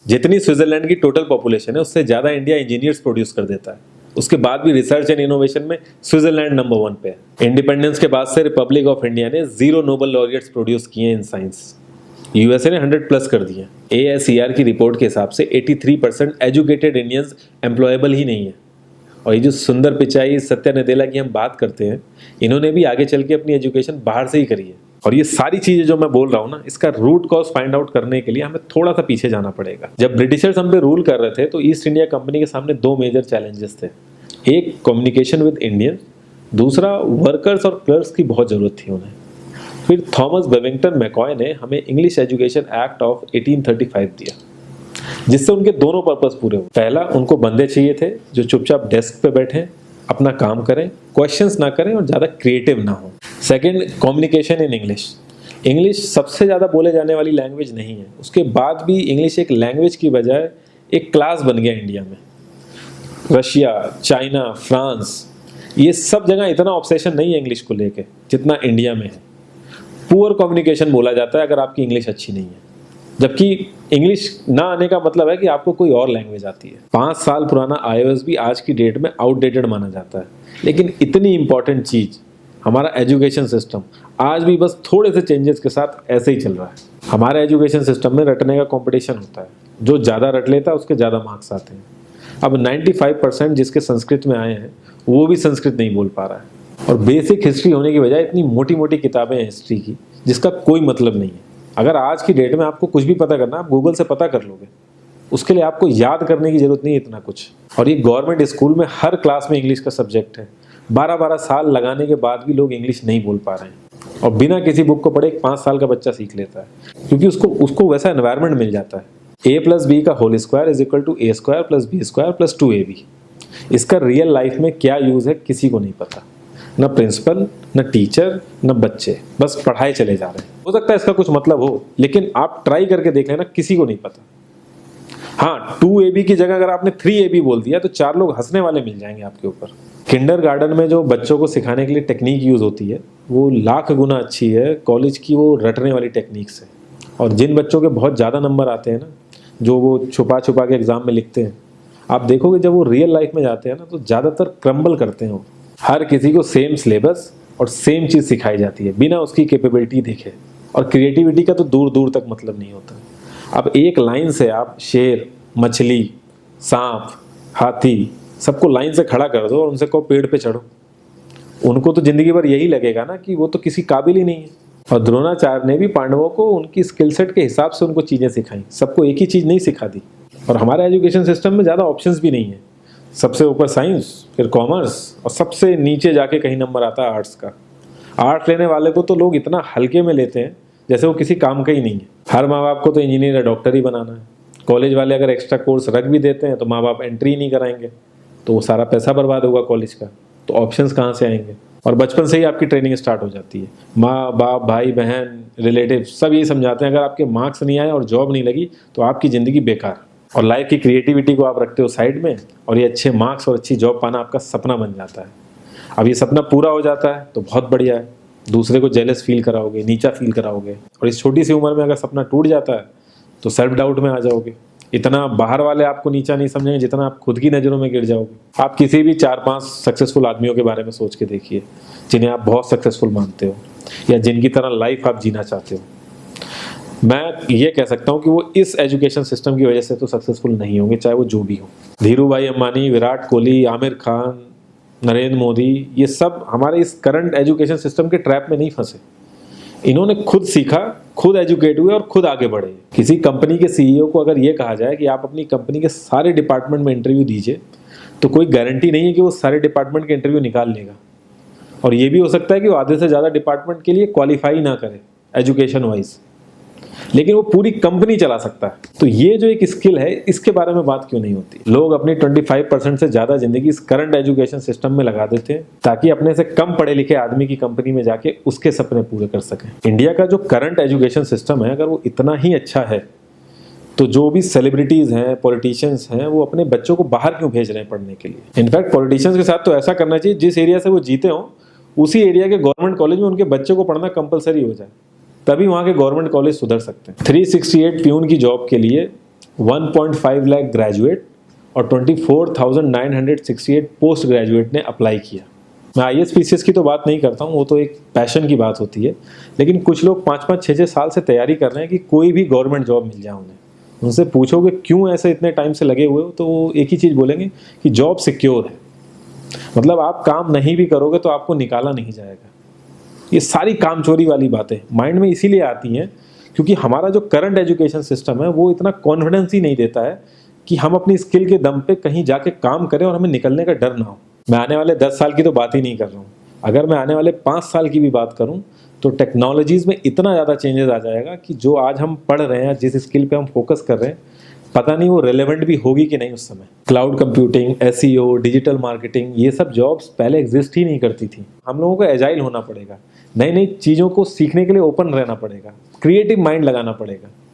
जितनी स्विट्जरलैंड की total population है उससे ज़्यादा इंडिया इंजीनियर्स प्रोड्यूस कर देता है। उसके बाद भी रिसर्च एंड इनोवेशन में स्विट्जरलैंड नंबर 1 पे है। इंडिपेंडेंस के बाद से रिपब्लिक ऑफ इंडिया ने 0 नोबेल लॉरियट्स प्रोड्यूस किए इन साइंस। यूएसए ने 100+ कर दिए। ASER की रिपोर्ट के हिसाब से 83% एजुकेटेड इंडियंस एम्प्लॉयबल ही नहीं है। और ये जो सुंदर पिचाई, सत्या नदेला की हम बात करते हैं, इन्होंने भी आगे चल के अपनी एजुकेशन बाहर से ही करी है। और ये सारी चीजें जो मैं बोल रहा हूँ ना, इसका रूट कॉज फाइंड आउट करने के लिए हमें थोड़ा सा पीछे जाना पड़ेगा। जब ब्रिटिशर्स हम पे रूल कर रहे थे तो ईस्ट इंडिया कंपनी के सामने 2 मेजर चैलेंजेस थे। एक कम्युनिकेशन विद इंडियन, दूसरा वर्कर्स और क्लर्क्स की बहुत जरूरत थी उन्हें। फिर थॉमस बेविंगटन मैकॉय ने हमें इंग्लिश एजुकेशन एक्ट ऑफ 1835 दिया, जिससे उनके दोनों पर्पस पूरे हुए। पहला, उनको बंदे चाहिए थे जो चुपचाप डेस्क पे बैठे, अपना काम करें, क्वेश्चंस ना करें और ज़्यादा क्रिएटिव ना हो। Second, communication in English. English सबसे ज़्यादा बोले जाने वाली लैंग्वेज नहीं है, उसके बाद भी इंग्लिश एक लैंग्वेज की बजाय एक क्लास बन गया इंडिया में। रशिया, चाइना, फ्रांस, ये सब जगह इतना ऑब्सेशन नहीं है इंग्लिश को लेके जितना इंडिया में है। पुअर कम्युनिकेशन बोला जाता है अगर आपकी इंग्लिश अच्छी नहीं है, जबकि इंग्लिश ना आने का मतलब है कि आपको कोई और लैंग्वेज आती है। 5 साल पुराना iOS भी आज की डेट में आउटडेटेड माना जाता है। लेकिन इतनी इंपॉर्टेंट चीज़ हमारा एजुकेशन सिस्टम आज भी बस थोड़े से चेंजेस के साथ ऐसे ही चल रहा है। हमारे एजुकेशन सिस्टम में रटने का कंपटीशन होता है, जो ज़्यादा रट लेता है उसके ज़्यादा मार्क्स आते हैं। अब 95% जिसके संस्कृत में आए हैं वो भी संस्कृत नहीं बोल पा रहा है। और बेसिक हिस्ट्री होने की बजाय इतनी मोटी मोटी किताबें हैं हिस्ट्री की जिसका कोई मतलब नहीं है। अगर आज की डेट में आपको कुछ भी पता करना, आप गूगल से पता कर लोगे, उसके लिए आपको याद करने की जरूरत नहीं है इतना कुछ। और ये गवर्नमेंट स्कूल में हर क्लास में इंग्लिश का सब्जेक्ट है। 12-12 साल लगाने के बाद भी लोग इंग्लिश नहीं बोल पा रहे हैं, और बिना किसी बुक को पढ़े 5 साल का बच्चा सीख लेता है, क्योंकि उसको वैसा एनवायरनमेंट मिल जाता है। A+B का whole square is equal to A² + B² + 2AB। इसका रियल लाइफ में क्या यूज है किसी को नहीं पता, न प्रिंसिपल, न टीचर, न बच्चे, बस पढ़ाई चले जा रहे हैं। हो सकता है इसका कुछ मतलब हो, लेकिन आप ट्राई करके देख लेना, किसी को नहीं पता। हाँ, 2AB की जगह अगर आपने 3AB बोल दिया तो 4 लोग हंसने वाले मिल जाएंगे आपके ऊपर। किंडरगार्टन में जो बच्चों को सिखाने के लिए टेक्निक यूज होती है वो लाख गुना अच्छी है कॉलेज की वो रटने वाली टेक्निक से। और जिन बच्चों के बहुत ज़्यादा नंबर आते हैं ना, जो वो छुपा छुपा के एग्जाम में लिखते हैं, आप देखोगे जब वो रियल लाइफ में जाते हैं ना तो ज़्यादातर क्रम्बल करते हैं वो। हर किसी को सेम सिलेबस और सेम चीज़ सिखाई जाती है बिना उसकी कैपेबिलिटी देखे, और क्रिएटिविटी का तो दूर दूर तक मतलब नहीं होता। अब एक लाइन से आप शेर, मछली, सांप, हाथी सबको लाइन से खड़ा कर दो और उनसे कहो पेड़ पे चढ़ो, उनको तो जिंदगी भर यही लगेगा ना कि वो तो किसी काबिल ही नहीं है। और द्रोणाचार्य ने भी पांडवों को उनकी स्किल सेट के हिसाब से उनको चीज़ें सिखाई, सबको एक ही चीज़ नहीं सिखा दी। और हमारे एजुकेशन सिस्टम में ज़्यादा ऑप्शंस भी नहीं है। सबसे ऊपर साइंस, फिर कॉमर्स, और सबसे नीचे जाके कहीं नंबर आता है आर्ट्स का। आर्ट्स लेने वाले को तो लोग इतना हल्के में लेते हैं जैसे वो किसी काम का ही नहीं है। हर माँ बाप को तो इंजीनियर या डॉक्टर ही बनाना है। कॉलेज वाले अगर एक्स्ट्रा कोर्स रख भी देते हैं तो माँ बाप एंट्री नहीं कराएंगे, तो वो सारा पैसा बर्बाद होगा कॉलेज का। तो ऑप्शंस कहाँ से आएंगे? और बचपन से ही आपकी ट्रेनिंग स्टार्ट हो जाती है। माँ बाप, भाई बहन, रिलेटिव सब यही समझाते हैं अगर आपके मार्क्स नहीं आए और जॉब नहीं लगी तो आपकी ज़िंदगी बेकार। और लाइफ की क्रिएटिविटी को आप रखते हो साइड में, और ये अच्छे मार्क्स और अच्छी जॉब पाना आपका सपना बन जाता है। अब ये सपना पूरा हो जाता है तो बहुत बढ़िया है, दूसरे को जेलस फील कराओगे, नीचा फील कराओगे। और इस छोटी सी उम्र में अगर सपना टूट जाता है तो सेल्फ डाउट में आ जाओगे। इतना बाहर वाले आपको नीचा नहीं समझेंगे जितना आप खुद की नज़रों में गिर जाओगे। आप किसी भी 4-5 सक्सेसफुल आदमियों के बारे में सोच के देखिए जिन्हें आप बहुत सक्सेसफुल मानते हो या जिनकी तरह लाइफ आप जीना चाहते हो। मैं ये कह सकता हूँ कि वो इस एजुकेशन सिस्टम की वजह से तो सक्सेसफुल नहीं होंगे, चाहे वो जो भी हो। धीरू भाई अंबानी, विराट कोहली, आमिर खान, नरेंद्र मोदी, ये सब हमारे इस करंट एजुकेशन सिस्टम के ट्रैप में नहीं फंसे। इन्होंने खुद सीखा, खुद एजुकेट हुए और खुद आगे बढ़े। किसी कंपनी के सीईओ को अगर ये कहा जाए कि आप अपनी कंपनी के सारे डिपार्टमेंट में इंटरव्यू दीजिए, तो कोई गारंटी नहीं है कि वो सारे डिपार्टमेंट के इंटरव्यू निकाल लेगा। और ये भी हो सकता है कि वो आधे से ज़्यादा डिपार्टमेंट के लिए क्वालिफाई ना करे एजुकेशन वाइज, लेकिन वो पूरी कंपनी चला सकता है। तो ये जो एक स्किल है, इसके बारे में बात क्यों नहीं होती? लोग अपनी 25% से ज़्यादा जिंदगी इस करंट एजुकेशन सिस्टम में लगा देते हैं ताकि अपने से कम पढ़े लिखे आदमी की कंपनी में जाके उसके सपने पूरे कर सकें। इंडिया का जो करंट एजुकेशन सिस्टम है, अगर वो इतना ही अच्छा है तो जो भी सेलिब्रिटीज़ हैं, पॉलिटिशियंस हैं, वो अपने बच्चों को बाहर क्यों भेज रहे हैं पढ़ने के लिए? इनफैक्ट पॉलिटिशियंस के साथ तो ऐसा करना चाहिए, जिस एरिया से वो जीते हों उसी एरिया के गवर्नमेंट कॉलेज में उनके बच्चे को पढ़ना कंपलसरी हो जाए, तभी वहाँ के गवर्नमेंट कॉलेज सुधर सकते हैं। 368 प्यून की जॉब के लिए 1.5 लाख ग्रेजुएट और 24,968 पोस्ट ग्रेजुएट ने अप्लाई किया। मैं IAS PCS की तो बात नहीं करता हूँ, वो तो एक पैशन की बात होती है, लेकिन कुछ लोग 5-5, 6-6 साल से तैयारी कर रहे हैं कि कोई भी गवर्नमेंट जॉब मिल जाए उन्हें। उनसे पूछोगे क्यों ऐसे इतने टाइम से लगे हुए हो, तो वो एक ही चीज़ बोलेंगे कि जॉब सिक्योर है। मतलब आप काम नहीं भी करोगे तो आपको निकाला नहीं जाएगा। ये सारी कामचोरी वाली बातें माइंड में इसीलिए आती हैं क्योंकि हमारा जो करंट एजुकेशन सिस्टम है वो इतना कॉन्फिडेंस ही नहीं देता है कि हम अपनी स्किल के दम पे कहीं जाके काम करें और हमें निकलने का डर ना हो। मैं आने वाले 10 साल की तो बात ही नहीं कर रहा हूँ, अगर मैं आने वाले 5 साल की भी बात करूँ तो टेक्नोलॉजीज़ में इतना ज़्यादा चेंजेस आ जाएगा कि जो आज हम पढ़ रहे हैं, जिस स्किल पे हम फोकस कर रहे हैं, पता नहीं वो रेलेवेंट भी होगी कि नहीं उस समय। Cloud computing, SEO, digital marketing, ये सब जॉब्स पहले एग्जिस्ट ही नहीं करती थी। हम लोगों को एजाइल होना पड़ेगा, नई नई चीज़ों को सीखने के लिए ओपन रहना पड़ेगा, क्रिएटिव माइंड लगाना पड़ेगा।